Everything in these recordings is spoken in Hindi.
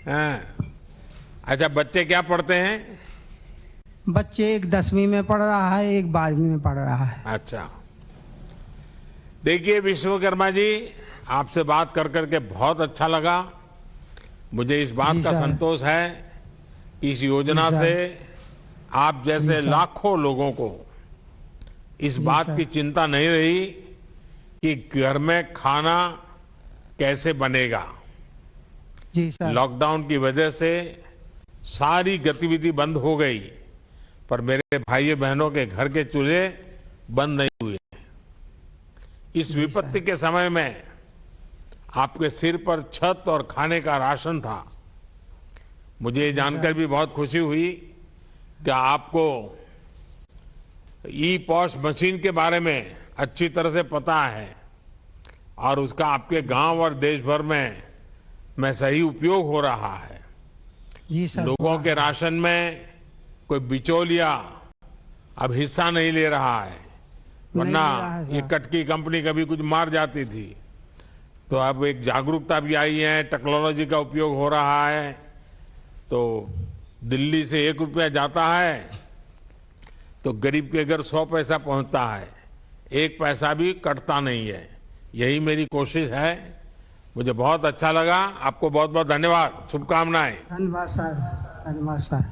हाँ। अच्छा, बच्चे क्या पढ़ते हैं? बच्चे एक 10वीं में पढ़ रहा है, एक 12वीं में पढ़ रहा है। अच्छा। देखिए विश्वकर्मा जी, आपसे बात कर करके बहुत अच्छा लगा। मुझे इस बात जी का सर। संतोष है कि इस जी योजना से सर। आप जी जैसे सर। लाखों लोगों को इस जी बात सर। की चिंता नहीं रही कि घर में खाना कैसे बनेगा। जी सर। लॉकडाउन की वजह से सारी गतिविधि बंद हो गई, पर मेरे भाइयों बहनों के घर के चूल्हे बंद नहीं हुए। इस जी विपत्ति सर। के समय में आपके सिर पर छत और खाने का राशन था। मुझे ये जी जानकर सर। भी बहुत खुशी हुई कि आपको ई पॉस मशीन के बारे में अच्छी तरह से पता है और उसका आपके गांव और देश भर में सही उपयोग हो रहा है। जी सर, हो लोगों रहा के है। राशन में कोई बिचौलिया अब हिस्सा नहीं ले रहा है, नहीं वरना ले रहा है ये सर। कटकी कंपनी कभी कुछ मार जाती थी। तो अब एक जागरूकता भी आई है, टेक्नोलॉजी का उपयोग हो रहा है। तो दिल्ली से 1 रुपया जाता है तो गरीब के घर 100 पैसा पहुंचता है, 1 पैसा भी कटता नहीं है। यही मेरी कोशिश है। मुझे बहुत अच्छा लगा। आपको बहुत बहुत धन्यवाद, शुभकामनाएं। धन्यवाद सर। धन्यवाद सर।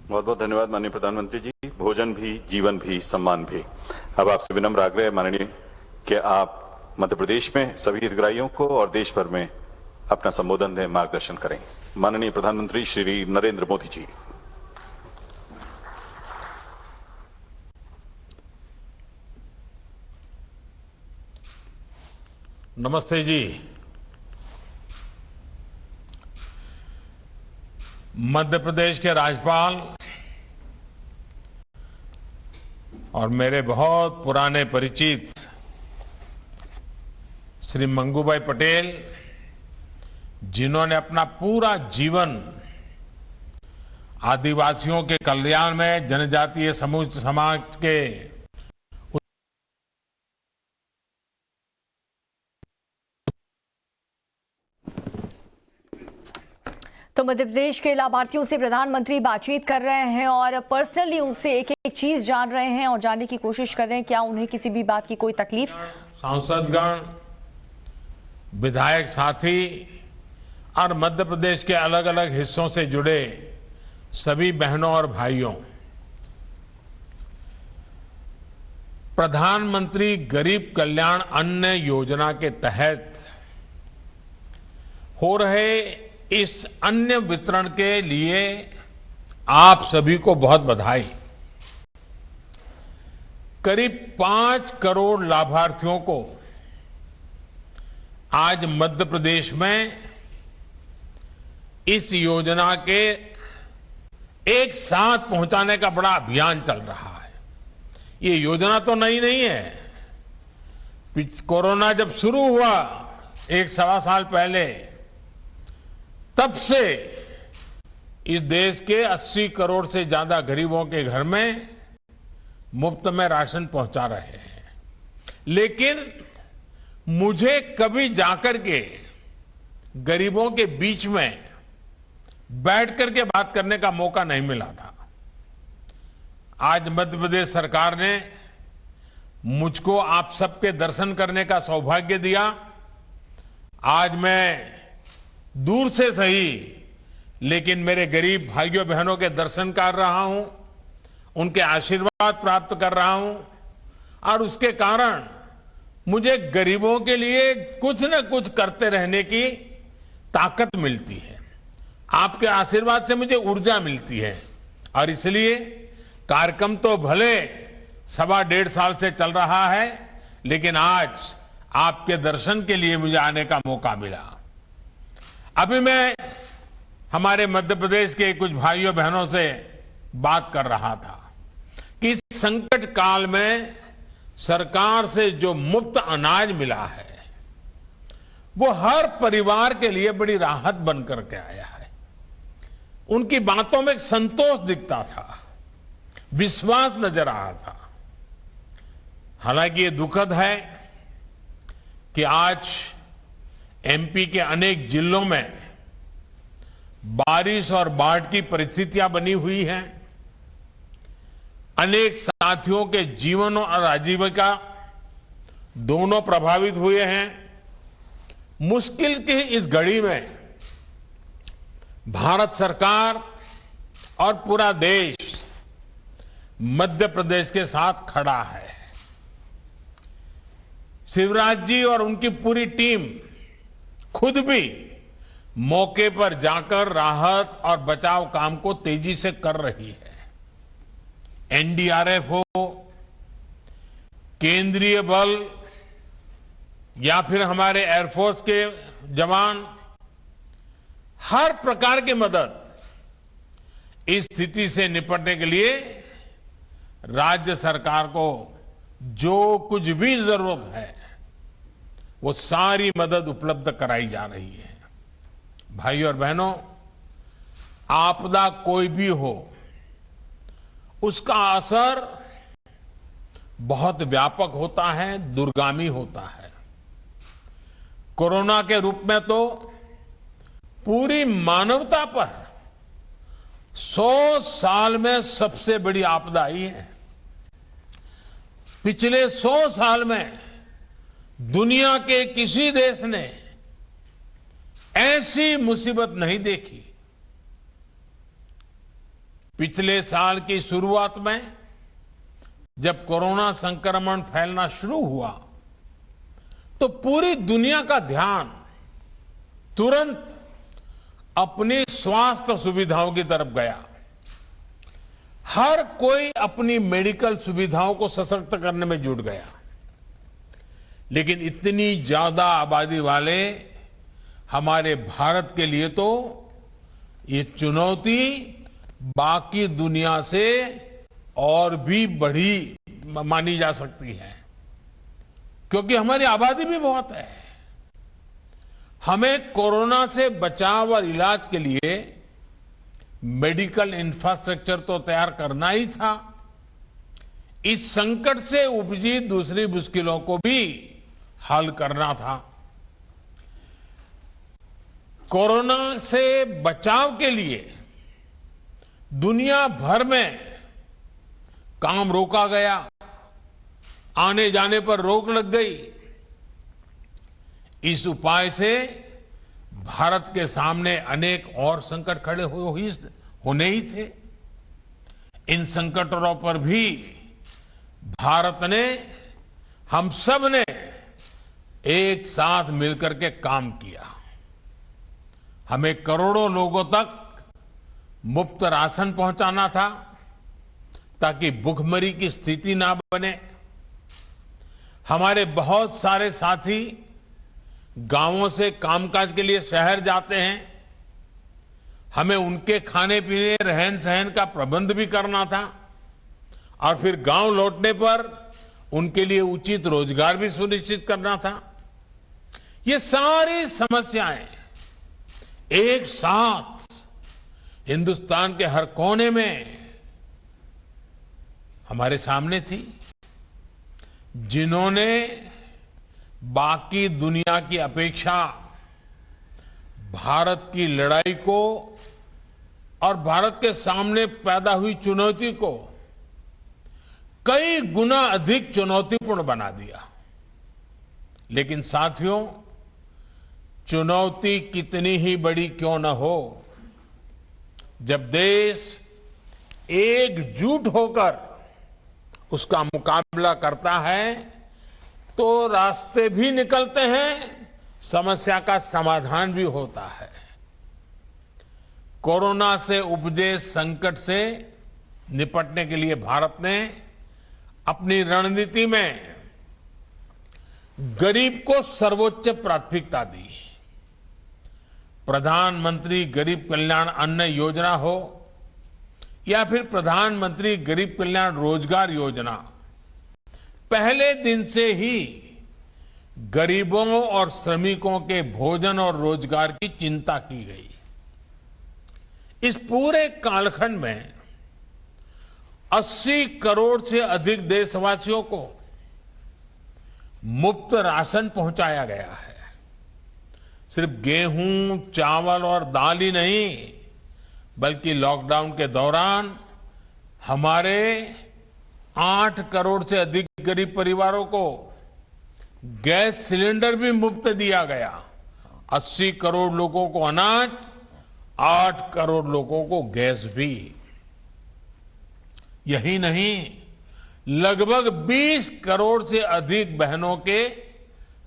बहुत बहुत धन्यवाद माननीय प्रधानमंत्री जी। भोजन भी, जीवन भी, सम्मान भी। अब आपसे विनम्र आग्रह है माननीय कि आप मध्य प्रदेश में सभी हितग्राहियों को और देश भर में अपना संबोधन दें, मार्गदर्शन करें। माननीय प्रधानमंत्री श्री नरेंद्र मोदी जी। नमस्ते जी। मध्य प्रदेश के राज्यपाल और मेरे बहुत पुराने परिचित श्री मंगूभाई पटेल, जिन्होंने अपना पूरा जीवन आदिवासियों के कल्याण में, जनजातीय समूह समाज के तो मध्य प्रदेश के लाभार्थियों से प्रधानमंत्री बातचीत कर रहे हैं और पर्सनली उनसे एक एक चीज जान रहे हैं और जानने की कोशिश कर रहे हैं क्या उन्हें किसी भी बात की कोई तकलीफ। सांसदगण, विधायक साथी और मध्य प्रदेश के अलग अलग हिस्सों से जुड़े सभी बहनों और भाइयों, प्रधानमंत्री गरीब कल्याण अन्न योजना के तहत हो रहे इस अन्न वितरण के लिए आप सभी को बहुत बधाई। करीब 5 करोड़ लाभार्थियों को आज मध्य प्रदेश में इस योजना के एक साथ पहुंचाने का बड़ा अभियान चल रहा है। ये योजना तो नई नहीं है। कोरोना जब शुरू हुआ 1-1.25 साल पहले, तब से इस देश के 80 करोड़ से ज्यादा गरीबों के घर में मुफ्त में राशन पहुंचा रहे हैं। लेकिन मुझे कभी जाकर के गरीबों के बीच में बैठ करके बात करने का मौका नहीं मिला था। आज मध्य प्रदेश सरकार ने मुझको आप सबके दर्शन करने का सौभाग्य दिया। आज मैं दूर से सही, लेकिन मेरे गरीब भाइयों बहनों के दर्शन कर रहा हूं, उनके आशीर्वाद प्राप्त कर रहा हूं और उसके कारण मुझे गरीबों के लिए कुछ न कुछ करते रहने की ताकत मिलती है। आपके आशीर्वाद से मुझे ऊर्जा मिलती है और इसलिए कार्यक्रम तो भले 1.25 साल से चल रहा है, लेकिन आज आपके दर्शन के लिए मुझे आने का मौका मिला। अभी मैं हमारे मध्य प्रदेश के कुछ भाइयों बहनों से बात कर रहा था कि इस संकट काल में सरकार से जो मुफ्त अनाज मिला है वो हर परिवार के लिए बड़ी राहत बन करके आया है। उनकी बातों में एक संतोष दिखता था, विश्वास नजर आ रहा था। हालांकि ये दुखद है कि आज एमपी के अनेक जिलों में बारिश और बाढ़ की परिस्थितियां बनी हुई हैं। अनेक साथियों के जीवन और आजीविका दोनों प्रभावित हुए हैं। मुश्किल की इस घड़ी में भारत सरकार और पूरा देश मध्य प्रदेश के साथ खड़ा है। शिवराज जी और उनकी पूरी टीम खुद भी मौके पर जाकर राहत और बचाव काम को तेजी से कर रही है। एनडीआरएफ हो, केंद्रीय बल या फिर हमारे एयरफोर्स के जवान, हर प्रकार की मदद इस स्थिति से निपटने के लिए राज्य सरकार को जो कुछ भी जरूरत है वो सारी मदद उपलब्ध कराई जा रही है। भाइयों और बहनों, आपदा कोई भी हो, उसका असर बहुत व्यापक होता है, दूरगामी होता है। कोरोना के रूप में तो पूरी मानवता पर 100 साल में सबसे बड़ी आपदा आई है। पिछले 100 साल में दुनिया के किसी देश ने ऐसी मुसीबत नहीं देखी। पिछले साल की शुरुआत में जब कोरोना संक्रमण फैलना शुरू हुआ तो पूरी दुनिया का ध्यान तुरंत अपनी स्वास्थ्य सुविधाओं की तरफ गया। हर कोई अपनी मेडिकल सुविधाओं को सशक्त करने में जुट गया। लेकिन इतनी ज्यादा आबादी वाले हमारे भारत के लिए तो ये चुनौती बाकी दुनिया से और भी बड़ी मानी जा सकती है, क्योंकि हमारी आबादी भी बहुत है। हमें कोरोना से बचाव और इलाज के लिए मेडिकल इंफ्रास्ट्रक्चर तो तैयार करना ही था। इस संकट से उपजी दूसरी मुश्किलों को भी हल करना था। कोरोना से बचाव के लिए दुनिया भर में काम रोका गया, आने जाने पर रोक लग गई। इस उपाय से भारत के सामने अनेक और संकट खड़े होने ही थे। इन संकटों पर भी भारत ने, हम सब ने एक साथ मिलकर के काम किया। हमें करोड़ों लोगों तक मुफ्त राशन पहुंचाना था ताकि भुखमरी की स्थिति ना बने। हमारे बहुत सारे साथी गांवों से कामकाज के लिए शहर जाते हैं। हमें उनके खाने पीने, रहन सहन का प्रबंध भी करना था और फिर गांव लौटने पर उनके लिए उचित रोजगार भी सुनिश्चित करना था। ये सारी समस्याएं एक साथ हिंदुस्तान के हर कोने में हमारे सामने थी। जिन्होंने बाकी दुनिया की अपेक्षा भारत की लड़ाई को और भारत के सामने पैदा हुई चुनौती को कई गुना अधिक चुनौतीपूर्ण बना दिया। लेकिन साथियों, चुनौती कितनी ही बड़ी क्यों न हो, जब देश एकजुट होकर उसका मुकाबला करता है तो रास्ते भी निकलते हैं, समस्या का समाधान भी होता है। कोरोना से उपजे संकट से निपटने के लिए भारत ने अपनी रणनीति में गरीब को सर्वोच्च प्राथमिकता दी। प्रधानमंत्री गरीब कल्याण अन्न योजना हो या फिर प्रधानमंत्री गरीब कल्याण रोजगार योजना, पहले दिन से ही गरीबों और श्रमिकों के भोजन और रोजगार की चिंता की गई। इस पूरे कालखंड में 80 करोड़ से अधिक देशवासियों को मुफ्त राशन पहुंचाया गया है। सिर्फ गेहूं, चावल और दाल ही नहीं, बल्कि लॉकडाउन के दौरान हमारे 8 करोड़ से अधिक गरीब परिवारों को गैस सिलेंडर भी मुफ्त दिया गया। 80 करोड़ लोगों को अनाज, 8 करोड़ लोगों को गैस भी। यही नहीं, लगभग 20 करोड़ से अधिक बहनों के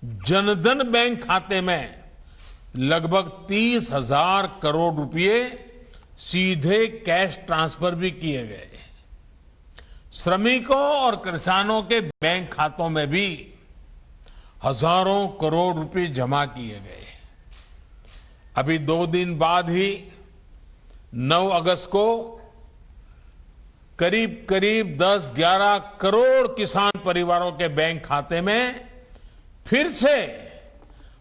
जनधन बैंक खाते में लगभग 30,000 करोड़ रुपए सीधे कैश ट्रांसफर भी किए गए। श्रमिकों और किसानों के बैंक खातों में भी हजारों करोड़ रुपए जमा किए गए। अभी 2 दिन बाद ही 9 अगस्त को करीब करीब 10-11 करोड़ किसान परिवारों के बैंक खाते में फिर से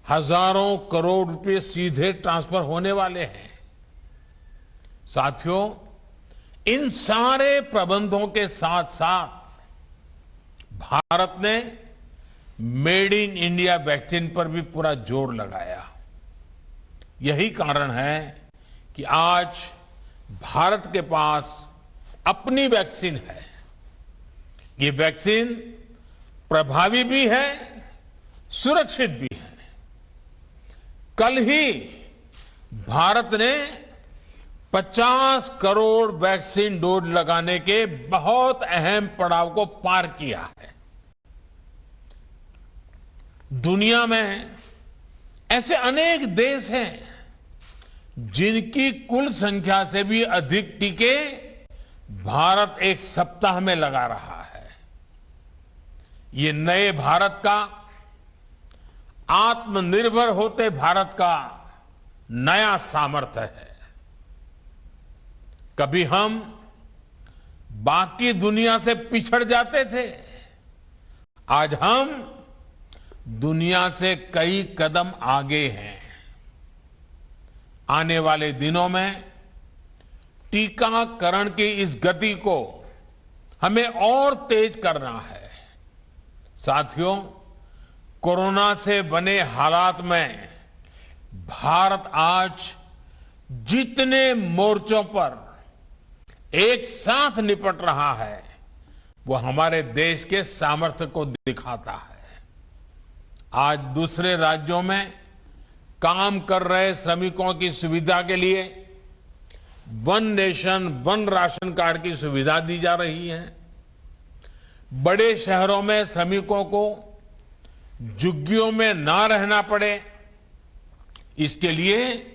हजारों करोड़ रुपए सीधे ट्रांसफर होने वाले हैं। साथियों, इन सारे प्रबंधों के साथ साथ भारत ने मेड इन इंडिया वैक्सीन पर भी पूरा जोर लगाया। यही कारण है कि आज भारत के पास अपनी वैक्सीन है। ये वैक्सीन प्रभावी भी है, सुरक्षित भी है। कल ही भारत ने 50 करोड़ वैक्सीन डोज लगाने के बहुत अहम पड़ाव को पार किया है। दुनिया में ऐसे अनेक देश हैं जिनकी कुल संख्या से भी अधिक टीके भारत एक सप्ताह में लगा रहा है। ये नए भारत का, आत्मनिर्भर होते भारत का नया सामर्थ्य है। कभी हम बाकी दुनिया से पिछड़ जाते थे, आज हम दुनिया से कई कदम आगे हैं। आने वाले दिनों में टीकाकरण की इस गति को हमें और तेज करना है। साथियों, कोरोना से बने हालात में भारत आज जितने मोर्चों पर एक साथ निपट रहा है, वो हमारे देश के सामर्थ्य को दिखाता है। आज दूसरे राज्यों में काम कर रहे श्रमिकों की सुविधा के लिए one nation one ration card की सुविधा दी जा रही है। बड़े शहरों में श्रमिकों को झुग्गियों में ना रहना पड़े, इसके लिए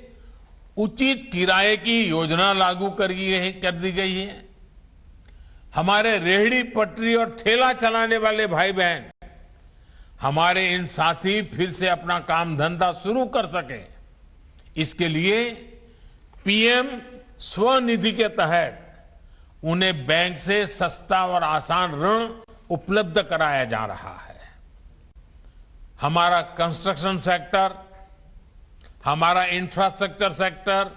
उचित किराए की योजना लागू कर दी गई है। हमारे रेहड़ी पटरी और ठेला चलाने वाले भाई बहन, हमारे इन साथी फिर से अपना काम धंधा शुरू कर सके, इसके लिए पीएम स्वनिधि के तहत उन्हें बैंक से सस्ता और आसान ऋण उपलब्ध कराया जा रहा है। हमारा कंस्ट्रक्शन सेक्टर, हमारा इंफ्रास्ट्रक्चर सेक्टर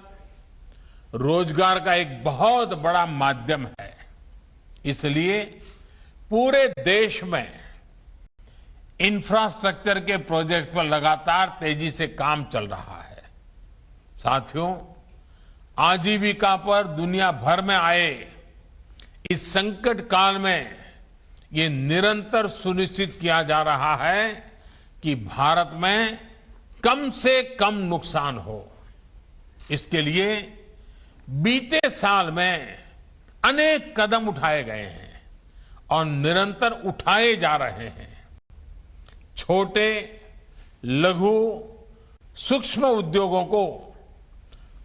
रोजगार का एक बहुत बड़ा माध्यम है। इसलिए पूरे देश में इंफ्रास्ट्रक्चर के प्रोजेक्ट पर लगातार तेजी से काम चल रहा है। साथियों, आजीविका पर दुनिया भर में आए इस संकट काल में ये निरंतर सुनिश्चित किया जा रहा है कि भारत में कम से कम नुकसान हो। इसके लिए बीते साल में अनेक कदम उठाए गए हैं और निरंतर उठाए जा रहे हैं। छोटे, लघु, सूक्ष्म उद्योगों को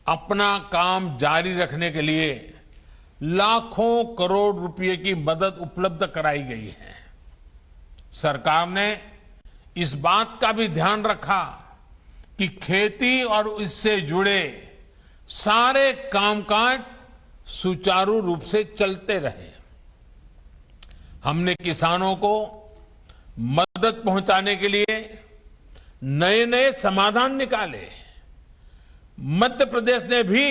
अपना काम जारी रखने के लिए लाखों करोड़ रुपए की मदद उपलब्ध कराई गई है। सरकार ने इस बात का भी ध्यान रखा कि खेती और इससे जुड़े सारे कामकाज सुचारू रूप से चलते रहे। हमने किसानों को मदद पहुंचाने के लिए नए नए समाधान निकाले। मध्य प्रदेश ने भी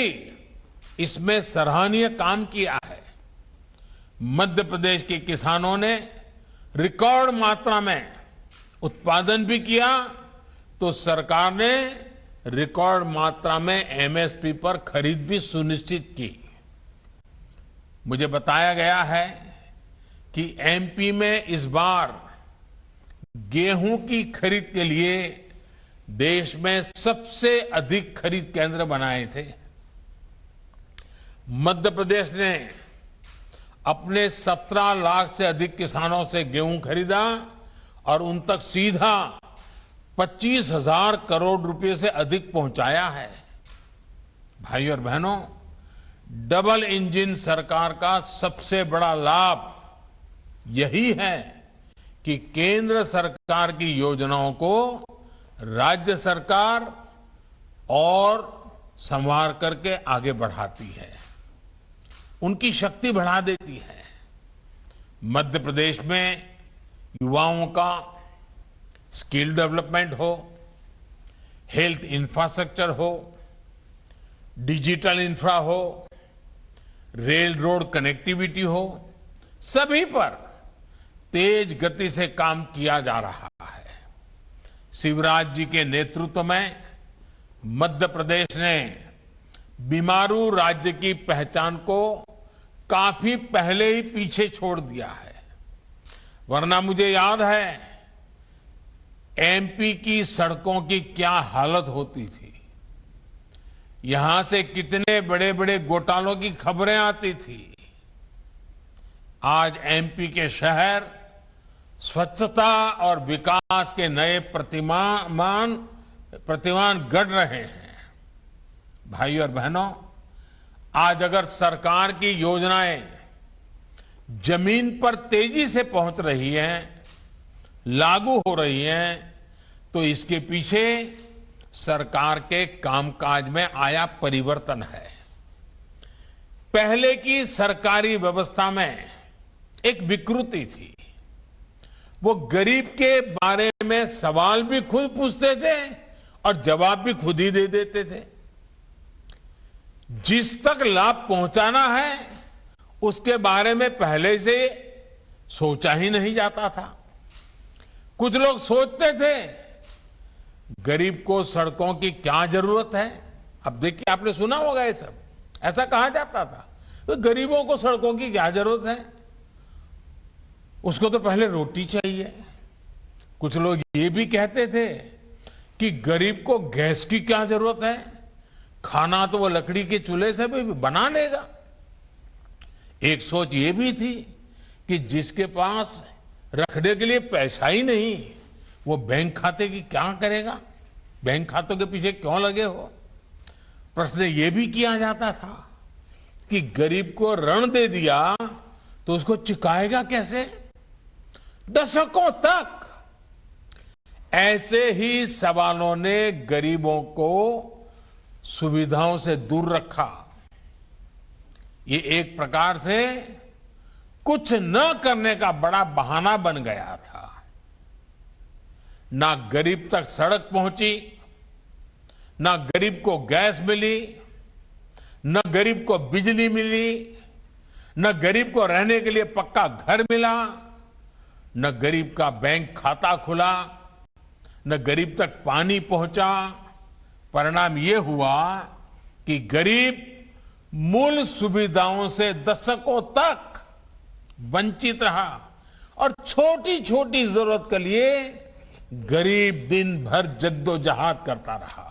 इसमें सराहनीय काम किया है। मध्य प्रदेश के किसानों ने रिकॉर्ड मात्रा में उत्पादन भी किया, तो सरकार ने रिकॉर्ड मात्रा में एमएसपी पर खरीद भी सुनिश्चित की। मुझे बताया गया है कि एमपी में इस बार गेहूं की खरीद के लिए देश में सबसे अधिक खरीद केंद्र बनाए थे। मध्य प्रदेश ने अपने 17 लाख से अधिक किसानों से गेहूं खरीदा और उन तक सीधा 25,000 करोड़ रुपए से अधिक पहुंचाया है। भाई और बहनों, डबल इंजन सरकार का सबसे बड़ा लाभ यही है कि केंद्र सरकार की योजनाओं को राज्य सरकार और संवार करके आगे बढ़ाती है, उनकी शक्ति बढ़ा देती है। मध्य प्रदेश में युवाओं का स्किल डेवलपमेंट हो, हेल्थ इंफ्रास्ट्रक्चर हो, डिजिटल इंफ्रा हो, रेल रोड कनेक्टिविटी हो, सभी पर तेज गति से काम किया जा रहा है। शिवराज जी के नेतृत्व में मध्य प्रदेश ने बीमारू राज्य की पहचान को काफी पहले ही पीछे छोड़ दिया है। वरना मुझे याद है एमपी की सड़कों की क्या हालत होती थी। यहां से कितने बड़े बड़े घोटालों की खबरें आती थी। आज एमपी के शहर स्वच्छता और विकास के नए प्रतिमान गढ़ रहे हैं। भाई और बहनों, आज अगर सरकार की योजनाएं जमीन पर तेजी से पहुंच रही हैं, लागू हो रही हैं, तो इसके पीछे सरकार के कामकाज में आया परिवर्तन है। पहले की सरकारी व्यवस्था में एक विकृति थी। वो गरीब के बारे में सवाल भी खुद पूछते थे और जवाब भी खुद ही दे देते थे। जिस तक लाभ पहुंचाना है उसके बारे में पहले से सोचा ही नहीं जाता था। कुछ लोग सोचते थे गरीब को सड़कों की क्या जरूरत है। अब देखिए, आपने सुना होगा ये सब, ऐसा कहा जाता था तो गरीबों को सड़कों की क्या जरूरत है, उसको तो पहले रोटी चाहिए। कुछ लोग ये भी कहते थे कि गरीब को गैस की क्या जरूरत है, खाना तो वो लकड़ी के चूल्हे से भी बना लेगा। एक सोच ये भी थी कि जिसके पास रखने के लिए पैसा ही नहीं, वो बैंक खाते की क्या करेगा, बैंक खातों के पीछे क्यों लगे हो। प्रश्न ये भी किया जाता था कि गरीब को ऋण दे दिया तो उसको चुकाएगा कैसे। दशकों तक ऐसे ही सवालों ने गरीबों को सुविधाओं से दूर रखा। ये एक प्रकार से कुछ न करने का बड़ा बहाना बन गया था। ना गरीब तक सड़क पहुंची, ना गरीब को गैस मिली, न गरीब को बिजली मिली, न गरीब को रहने के लिए पक्का घर मिला, न गरीब का बैंक खाता खुला, न गरीब तक पानी पहुंचा। परिणाम यह हुआ कि गरीब मूल सुविधाओं से दशकों तक वंचित रहा और छोटी छोटी जरूरत के लिए गरीब दिन भर जद्दोजहद करता रहा।